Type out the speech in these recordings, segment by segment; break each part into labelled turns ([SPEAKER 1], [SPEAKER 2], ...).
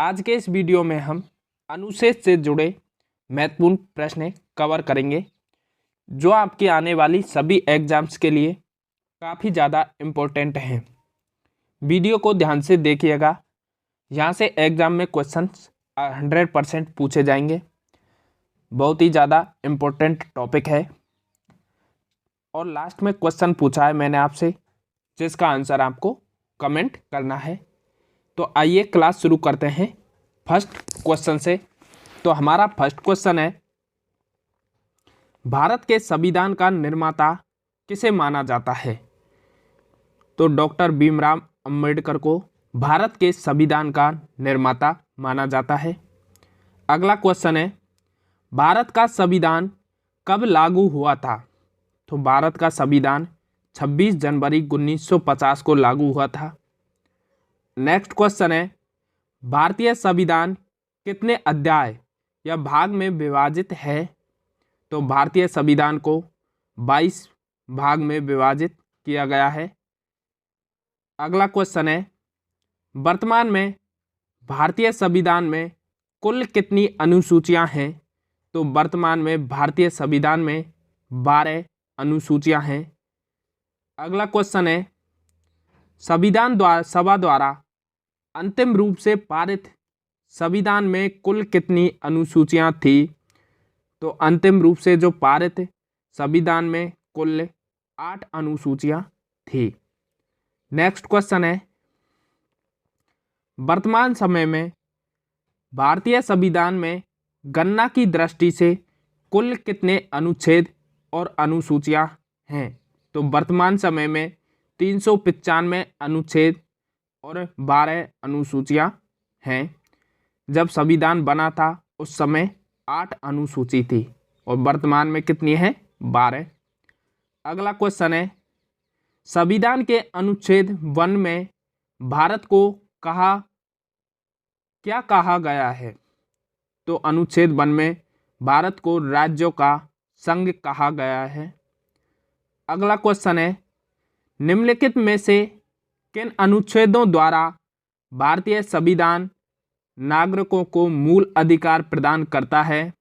[SPEAKER 1] आज के इस वीडियो में हम अनुच्छेद से जुड़े महत्वपूर्ण प्रश्न कवर करेंगे जो आपकी आने वाली सभी एग्जाम्स के लिए काफ़ी ज़्यादा इम्पोर्टेंट हैं। वीडियो को ध्यान से देखिएगा, यहाँ से एग्ज़ाम में क्वेश्चंस 100% पूछे जाएंगे। बहुत ही ज़्यादा इम्पोर्टेंट टॉपिक है और लास्ट में क्वेश्चन पूछा है मैंने आपसे, जिसका आंसर आपको कमेंट करना है। तो आइए क्लास शुरू करते हैं फर्स्ट क्वेश्चन से। तो हमारा फर्स्ट क्वेश्चन है, भारत के संविधान का निर्माता किसे माना जाता है? तो डॉक्टर भीमराव अंबेडकर को भारत के संविधान का निर्माता माना जाता है। अगला क्वेश्चन है, भारत का संविधान कब लागू हुआ था? तो भारत का संविधान 26 जनवरी 1950 को लागू हुआ था। नेक्स्ट क्वेश्चन है, भारतीय संविधान कितने अध्याय या भाग में विभाजित है? तो भारतीय संविधान को 22 भाग में विभाजित किया गया है। अगला क्वेश्चन है, वर्तमान में भारतीय संविधान में कुल कितनी अनुसूचियां हैं? तो वर्तमान में भारतीय संविधान में 12 अनुसूचियां हैं। अगला क्वेश्चन है, संविधान सभा द्वारा अंतिम रूप से पारित संविधान में कुल कितनी अनुसूचियां थी? तो अंतिम रूप से जो पारित संविधान में कुल 8 अनुसूचियां थी। नेक्स्ट क्वेश्चन है, वर्तमान समय में भारतीय संविधान में गणना की दृष्टि से कुल कितने अनुच्छेद और अनुसूचियां हैं? तो वर्तमान समय में 395 अनुच्छेद और 12 अनुसूचियां हैं। जब संविधान बना था उस समय 8 अनुसूची थी और वर्तमान में कितनी है? 12। अगला क्वेश्चन है, संविधान के अनुच्छेद 1 में भारत को क्या कहा गया है? तो अनुच्छेद 1 में भारत को राज्यों का संघ कहा गया है। अगला क्वेश्चन है, निम्नलिखित में से किन अनुच्छेदों द्वारा भारतीय संविधान नागरिकों को मूल अधिकार प्रदान करता है?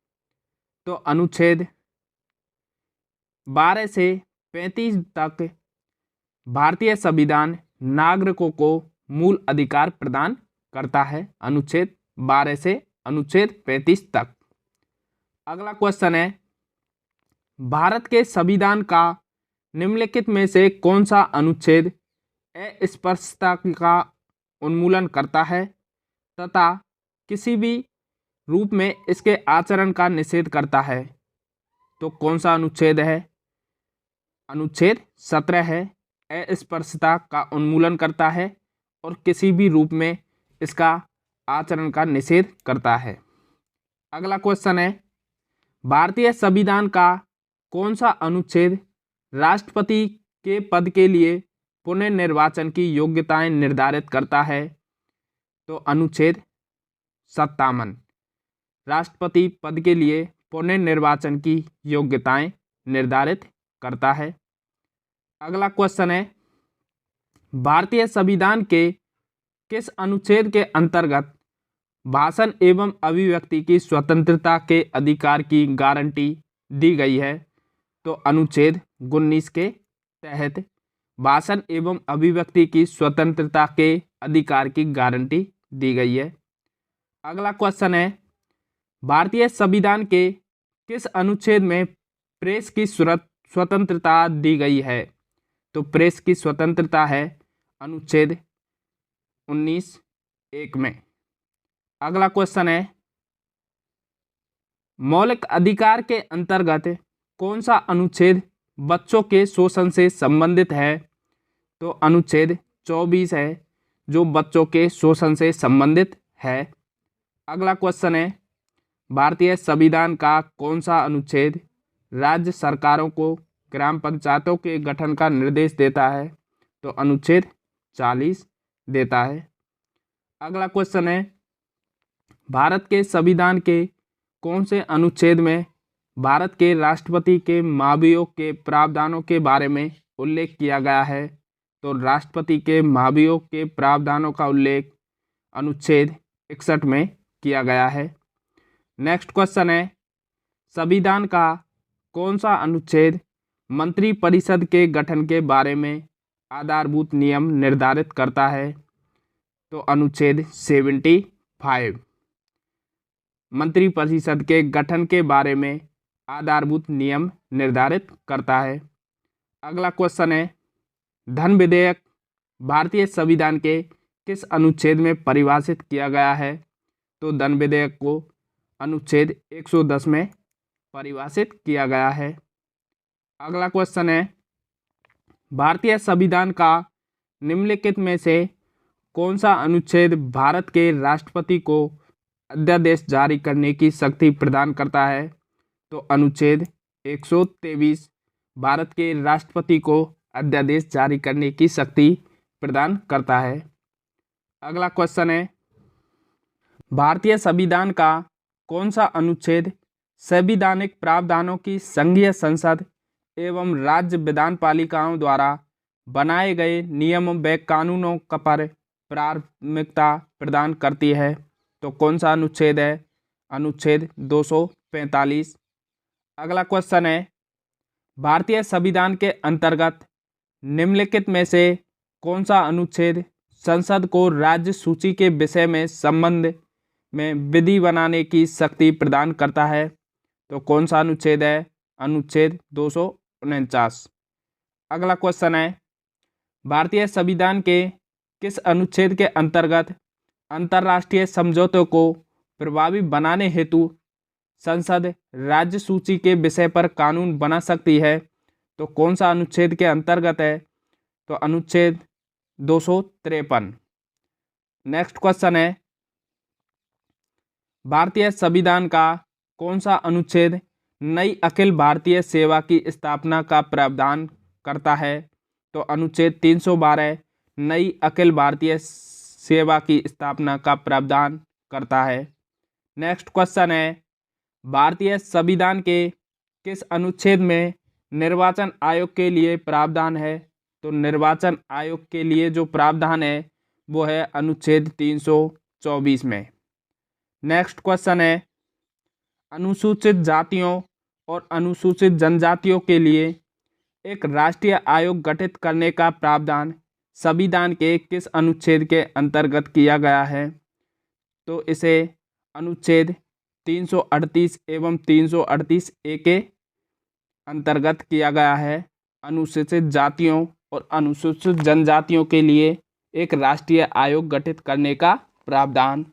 [SPEAKER 1] तो अनुच्छेद 12 से 35 तक भारतीय संविधान नागरिकों को मूल अधिकार प्रदान करता है, अनुच्छेद 12 से अनुच्छेद 35 तक। अगला क्वेश्चन है, भारत के संविधान का निम्नलिखित में से कौन सा अनुच्छेद अस्पृश्यता का उन्मूलन करता है तथा किसी भी रूप में इसके आचरण का निषेध करता है? तो कौन सा अनुच्छेद है? अनुच्छेद 17 है, अस्पृश्यता का उन्मूलन करता है और किसी भी रूप में इसका आचरण का निषेध करता है। अगला क्वेश्चन है, भारतीय संविधान का कौन सा अनुच्छेद राष्ट्रपति के पद के लिए पुनर्निर्वाचन की योग्यताएं निर्धारित करता है? तो अनुच्छेद 57 राष्ट्रपति पद के लिए पुनर्निर्वाचन की योग्यताएं निर्धारित करता है। अगला क्वेश्चन है, भारतीय संविधान के किस अनुच्छेद के अंतर्गत भाषण एवं अभिव्यक्ति की स्वतंत्रता के अधिकार की गारंटी दी गई है? तो अनुच्छेद 19 के तहत भाषण एवं अभिव्यक्ति की स्वतंत्रता के अधिकार की गारंटी दी गई है। अगला क्वेश्चन है, भारतीय संविधान के किस अनुच्छेद में प्रेस की स्वतंत्रता दी गई है? तो प्रेस की स्वतंत्रता है अनुच्छेद 19(1) में। अगला क्वेश्चन है, मौलिक अधिकार के अंतर्गत कौन सा अनुच्छेद बच्चों के शोषण से संबंधित है? तो अनुच्छेद 24 है जो बच्चों के शोषण से संबंधित है। अगला क्वेश्चन है, भारतीय संविधान का कौन सा अनुच्छेद राज्य सरकारों को ग्राम पंचायतों के गठन का निर्देश देता है? तो अनुच्छेद 40 देता है। अगला क्वेश्चन है, भारत के संविधान के कौन से अनुच्छेद में भारत के राष्ट्रपति के महाभियोग के प्रावधानों के बारे में उल्लेख किया गया है? तो राष्ट्रपति के महाभियोग के प्रावधानों का उल्लेख अनुच्छेद 1961 में किया गया है। नेक्स्ट क्वेश्चन है, संविधान का कौन सा अनुच्छेद मंत्रिपरिषद के गठन के बारे में आधारभूत नियम निर्धारित करता है? तो अनुच्छेद 75 मंत्रिपरिषद के गठन के बारे में आधारभूत नियम निर्धारित करता है। अगला क्वेश्चन है, धन विधेयक भारतीय संविधान के किस अनुच्छेद में परिभाषित किया गया है? तो धन विधेयक को अनुच्छेद 110 में परिभाषित किया गया है। अगला क्वेश्चन है, भारतीय संविधान का निम्नलिखित में से कौन सा अनुच्छेद भारत के राष्ट्रपति को अध्यादेश जारी करने की शक्ति प्रदान करता है? तो अनुच्छेद 123 भारत के राष्ट्रपति को अध्यादेश जारी करने की शक्ति प्रदान करता है। अगला क्वेश्चन है, भारतीय संविधान का कौन सा अनुच्छेद संवैधानिक प्रावधानों की संघीय संसद एवं राज्य विधानपालिकाओं द्वारा बनाए गए नियम व कानूनों पर प्राथमिकता प्रदान करती है? तो कौन सा अनुच्छेद है? अनुच्छेद 245। अगला क्वेश्चन है, भारतीय संविधान के अंतर्गत निम्नलिखित में से कौन सा अनुच्छेद संसद को राज्य सूची के विषय में संबंध में विधि बनाने की शक्ति प्रदान करता है? तो कौन सा अनुच्छेद है? अनुच्छेद 249। अगला क्वेश्चन है, भारतीय संविधान के किस अनुच्छेद के अंतर्गत अंतर्राष्ट्रीय समझौतों को प्रभावी बनाने हेतु संसद राज्य सूची के विषय पर कानून बना सकती है? तो कौन सा अनुच्छेद के अंतर्गत है? तो अनुच्छेद 253। नेक्स्ट क्वेश्चन है, भारतीय संविधान का कौन सा अनुच्छेद नई अखिल भारतीय सेवा की स्थापना का प्रावधान करता है? तो अनुच्छेद 312 नई अखिल भारतीय सेवा की स्थापना का प्रावधान करता है। नेक्स्ट क्वेश्चन है, भारतीय संविधान के किस अनुच्छेद में निर्वाचन आयोग के लिए प्रावधान है? तो निर्वाचन आयोग के लिए जो प्रावधान है वो है अनुच्छेद 324 में। नेक्स्ट क्वेश्चन है, अनुसूचित जातियों और अनुसूचित जनजातियों के लिए एक राष्ट्रीय आयोग गठित करने का प्रावधान संविधान के किस अनुच्छेद के अंतर्गत किया गया है? तो इसे अनुच्छेद 338 एवं 338 ए के अंतर्गत किया गया है। अनुसूचित जातियों और अनुसूचित जनजातियों के लिए एक राष्ट्रीय आयोग गठित करने का प्रावधान।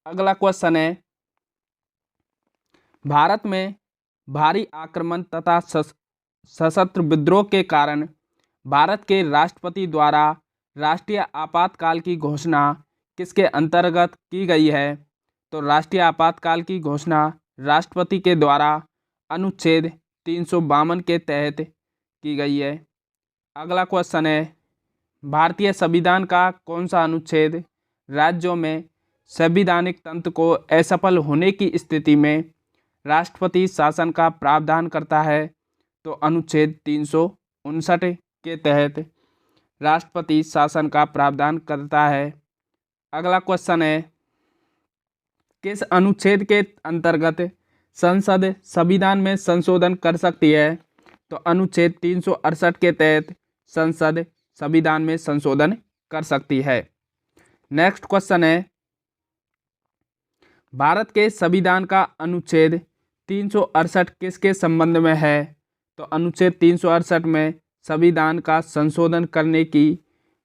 [SPEAKER 1] अगला क्वेश्चन है, भारत में भारी आक्रमण तथा सशस्त्र विद्रोह के कारण भारत के राष्ट्रपति द्वारा राष्ट्रीय आपातकाल की घोषणा किसके अंतर्गत की गई है? तो राष्ट्रीय आपातकाल की घोषणा राष्ट्रपति के द्वारा अनुच्छेद 352 के तहत की गई है। अगला क्वेश्चन है, भारतीय संविधान का कौन सा अनुच्छेद राज्यों में संवैधानिक तंत्र को असफल होने की स्थिति में राष्ट्रपति शासन का प्रावधान करता है? तो अनुच्छेद 359 के तहत राष्ट्रपति शासन का प्रावधान करता है। अगला क्वेश्चन है, किस अनुच्छेद के अंतर्गत संसद संविधान में संशोधन कर सकती है? तो अनुच्छेद 368 के तहत संसद संविधान में संशोधन कर सकती है। नेक्स्ट क्वेश्चन है, भारत के संविधान का अनुच्छेद 368 किसके संबंध में है? तो अनुच्छेद 368 में संविधान का संशोधन करने की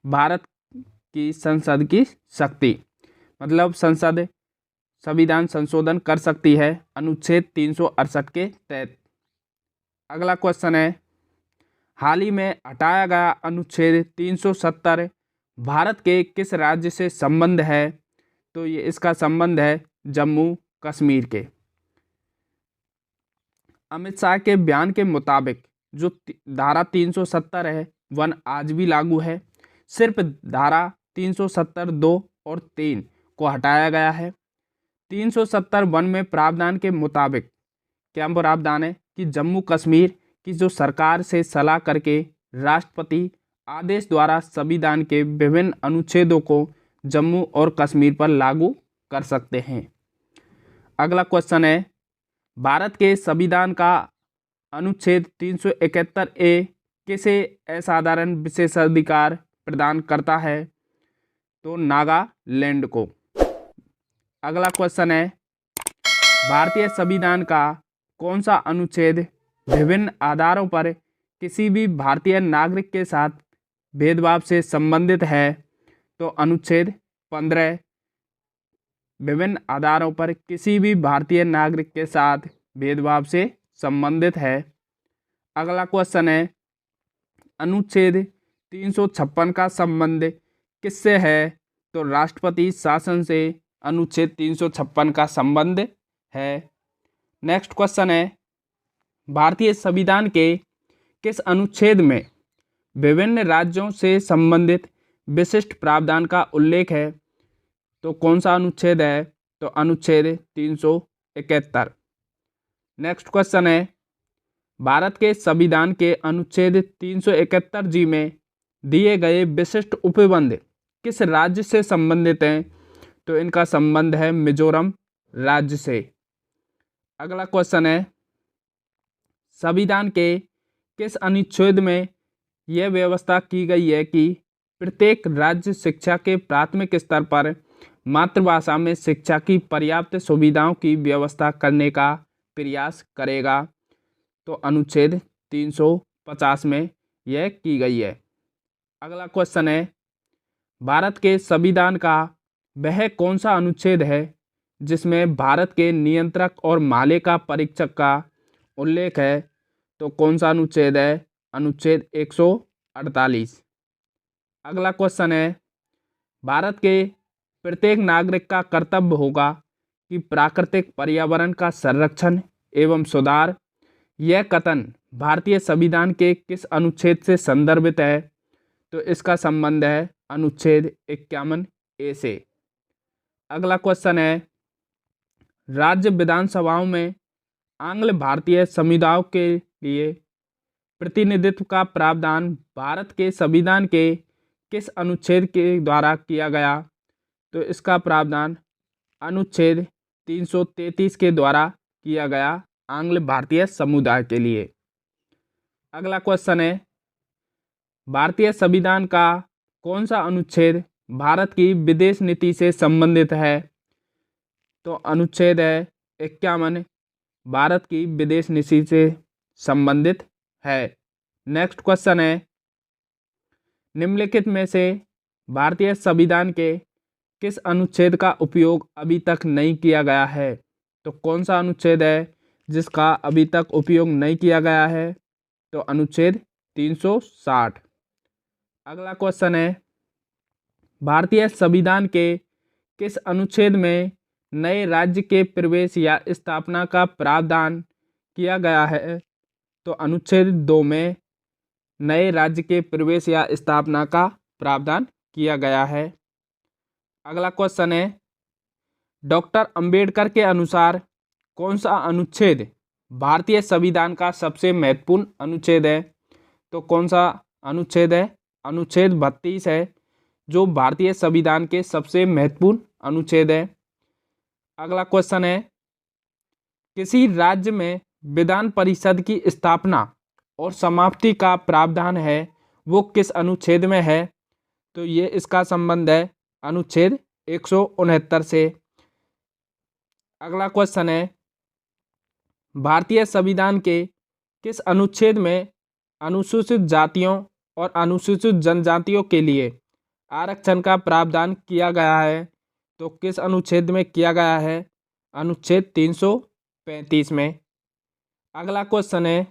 [SPEAKER 1] भारत की संसद की शक्ति, मतलब संसद संविधान संशोधन कर सकती है अनुच्छेद 368 के तहत। अगला क्वेश्चन है, हाल ही में हटाया गया अनुच्छेद 370 भारत के किस राज्य से संबंध है? तो ये इसका संबंध है जम्मू कश्मीर के। अमित शाह के बयान के मुताबिक जो धारा 370 है वह आज भी लागू है, सिर्फ धारा 370 2 और 3 को हटाया गया है। 370 1 में प्रावधान के मुताबिक क्या प्रावधान है कि जम्मू कश्मीर की जो सरकार से सलाह करके राष्ट्रपति आदेश द्वारा संविधान के विभिन्न अनुच्छेदों को जम्मू और कश्मीर पर लागू कर सकते हैं। अगला क्वेश्चन है, भारत के संविधान का अनुच्छेद 371A किसे असाधारण विशेषाधिकार प्रदान करता है? तो नागालैंड को। अगला क्वेश्चन है, भारतीय संविधान का कौन सा अनुच्छेद विभिन्न आधारों पर किसी भी भारतीय नागरिक के साथ भेदभाव से संबंधित है? तो अनुच्छेद 15 विभिन्न आधारों पर किसी भी भारतीय नागरिक के साथ भेदभाव से संबंधित है। अगला क्वेश्चन है, अनुच्छेद 356 का संबंध किससे है? तो राष्ट्रपति शासन से अनुच्छेद 356 का संबंध है। नेक्स्ट क्वेश्चन है, भारतीय संविधान के किस अनुच्छेद में विभिन्न राज्यों से संबंधित विशिष्ट प्रावधान का उल्लेख है? तो कौन सा अनुच्छेद है? तो अनुच्छेद 371। नेक्स्ट क्वेश्चन है, भारत के संविधान के अनुच्छेद 371G में दिए गए विशिष्ट उपबंध किस राज्य से संबंधित हैं? तो इनका संबंध है मिजोरम राज्य से। अगला क्वेश्चन है, संविधान के किस अनुच्छेद में यह व्यवस्था की गई है कि प्रत्येक राज्य शिक्षा के प्राथमिक स्तर पर मातृभाषा में शिक्षा की पर्याप्त सुविधाओं की व्यवस्था करने का प्रयास करेगा? तो अनुच्छेद 350 में यह की गई है। अगला क्वेश्चन है, भारत के संविधान का वह कौन सा अनुच्छेद है जिसमें भारत के नियंत्रक और माले का परीक्षक का उल्लेख है? तो कौन सा अनुच्छेद है? अनुच्छेद 148। अगला क्वेश्चन है, भारत के प्रत्येक नागरिक का कर्तव्य होगा कि प्राकृतिक पर्यावरण का संरक्षण एवं सुधार। यह कथन भारतीय संविधान के किस अनुच्छेद से संदर्भित है? तो इसका संबंध है अनुच्छेद 51A से। अगला क्वेश्चन है, राज्य विधानसभाओं में आंग्ल भारतीय समुदायों के लिए प्रतिनिधित्व का प्रावधान भारत के संविधान के किस अनुच्छेद के द्वारा किया गया? तो इसका प्रावधान अनुच्छेद 333 के द्वारा किया गया आंग्ल भारतीय समुदाय के लिए। अगला क्वेश्चन है, भारतीय संविधान का कौन सा अनुच्छेद भारत की विदेश नीति से संबंधित है? तो अनुच्छेद है 51 भारत की विदेश नीति से संबंधित है। नेक्स्ट क्वेश्चन है, निम्नलिखित में से भारतीय संविधान के किस अनुच्छेद का उपयोग अभी तक नहीं किया गया है? तो कौन सा अनुच्छेद है जिसका अभी तक उपयोग नहीं किया गया है? तो अनुच्छेद 360। अगला क्वेश्चन है, भारतीय संविधान के किस अनुच्छेद में नए राज्य के प्रवेश या स्थापना का प्रावधान किया गया है? तो अनुच्छेद 2 में नए राज्य के प्रवेश या स्थापना का प्रावधान किया गया है। अगला क्वेश्चन है, डॉक्टर अंबेडकर के अनुसार कौन सा अनुच्छेद भारतीय संविधान का सबसे महत्वपूर्ण अनुच्छेद है? तो कौन सा अनुच्छेद है? अनुच्छेद 32 है जो भारतीय संविधान के सबसे महत्वपूर्ण अनुच्छेद है। अगला क्वेश्चन है, किसी राज्य में विधान परिषद की स्थापना और समाप्ति का प्रावधान है वो किस अनुच्छेद में है? तो ये इसका संबंध है अनुच्छेद 169 से। अगला क्वेश्चन है, भारतीय संविधान के किस अनुच्छेद में अनुसूचित जातियों और अनुसूचित जनजातियों के लिए आरक्षण का प्रावधान किया गया है? तो किस अनुच्छेद में किया गया है? अनुच्छेद 335 में। अगला क्वेश्चन है,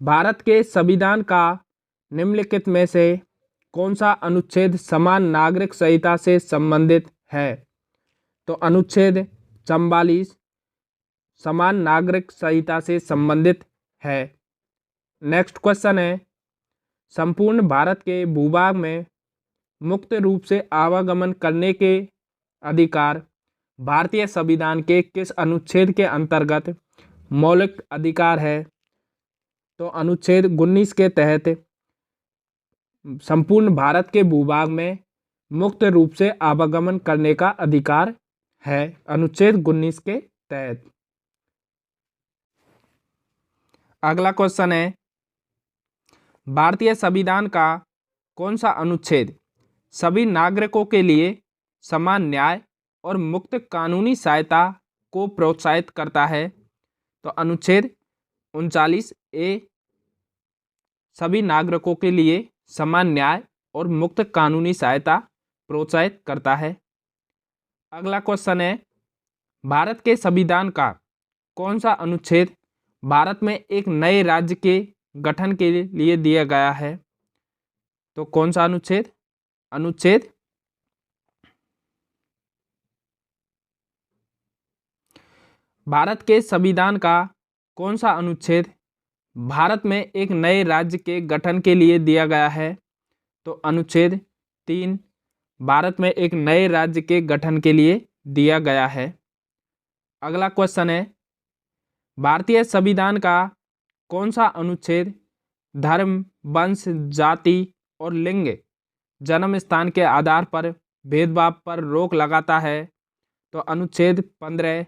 [SPEAKER 1] भारत के संविधान का निम्नलिखित में से कौन सा अनुच्छेद समान नागरिक संहिता से संबंधित है? तो अनुच्छेद 44 समान नागरिक संहिता से संबंधित है। नेक्स्ट क्वेश्चन है, संपूर्ण भारत के भूभाग में मुक्त रूप से आवागमन करने के अधिकार भारतीय संविधान के किस अनुच्छेद के अंतर्गत मौलिक अधिकार है? तो अनुच्छेद 19 के तहत संपूर्ण भारत के भूभाग में मुक्त रूप से आवागमन करने का अधिकार है अनुच्छेद 19 के तहत। अगला क्वेश्चन है, भारतीय संविधान का कौन सा अनुच्छेद सभी नागरिकों के लिए समान न्याय और मुक्त कानूनी सहायता को प्रोत्साहित करता है? तो अनुच्छेद 39A सभी नागरिकों के लिए समान न्याय और मुक्त कानूनी सहायता प्रोत्साहित करता है। अगला क्वेश्चन है, भारत के संविधान का कौन सा अनुच्छेद भारत में एक नए राज्य के गठन के लिए दिया गया है? तो कौन सा अनुच्छेद? अनुच्छेद भारत के संविधान का कौन सा अनुच्छेद भारत में एक नए राज्य के गठन के लिए दिया गया है? तो अनुच्छेद 3 भारत में एक नए राज्य के गठन के लिए दिया गया है। अगला क्वेश्चन है, भारतीय संविधान का कौन सा अनुच्छेद धर्म, वंश, जाति और लिंग, जन्म स्थान के आधार पर भेदभाव पर रोक लगाता है? तो अनुच्छेद 15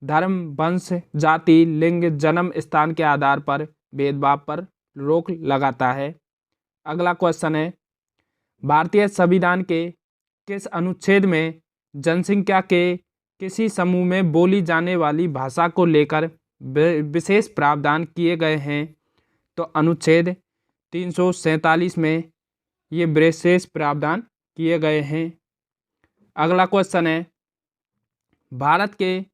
[SPEAKER 1] धर्म, वंश, जाति, लिंग, जन्म स्थान के आधार पर भेदभाव पर रोक लगाता है। अगला क्वेश्चन है, भारतीय संविधान के किस अनुच्छेद में जनसंख्या के किसी समूह में बोली जाने वाली भाषा को लेकर विशेष प्रावधान किए गए हैं? तो अनुच्छेद 347 में ये विशेष प्रावधान किए गए हैं। अगला क्वेश्चन है, भारत के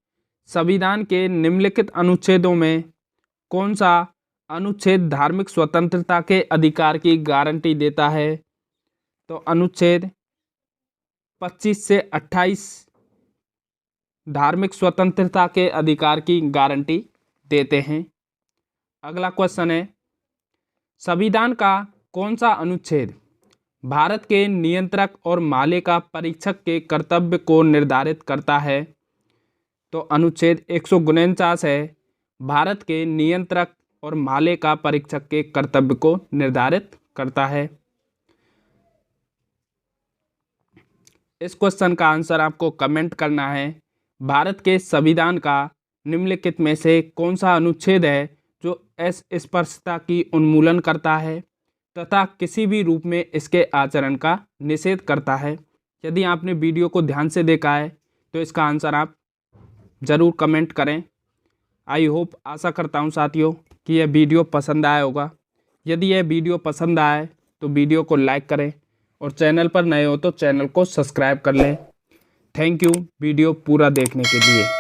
[SPEAKER 1] संविधान के निम्नलिखित अनुच्छेदों में कौन सा अनुच्छेद धार्मिक स्वतंत्रता के अधिकार की गारंटी देता है? तो अनुच्छेद 25 से 28 धार्मिक स्वतंत्रता के अधिकार की गारंटी देते हैं। अगला क्वेश्चन है, संविधान का कौन सा अनुच्छेद भारत के नियंत्रक और माले का परीक्षक के कर्तव्य को निर्धारित करता है? तो अनुच्छेद 149 है, भारत के नियंत्रक और माले का परीक्षक के कर्तव्य को निर्धारित करता है। इस क्वेश्चन का आंसर आपको कमेंट करना है। भारत के संविधान का निम्नलिखित में से कौन सा अनुच्छेद है जो अस्पृश्यता की उन्मूलन करता है तथा किसी भी रूप में इसके आचरण का निषेध करता है? यदि आपने वीडियो को ध्यान से देखा है तो इसका आंसर आप ज़रूर कमेंट करें। आई होप, आशा करता हूं साथियों कि यह वीडियो पसंद आया होगा। यदि यह वीडियो पसंद आए तो वीडियो को लाइक करें और चैनल पर नए हो तो चैनल को सब्सक्राइब कर लें। थैंक यू वीडियो पूरा देखने के लिए।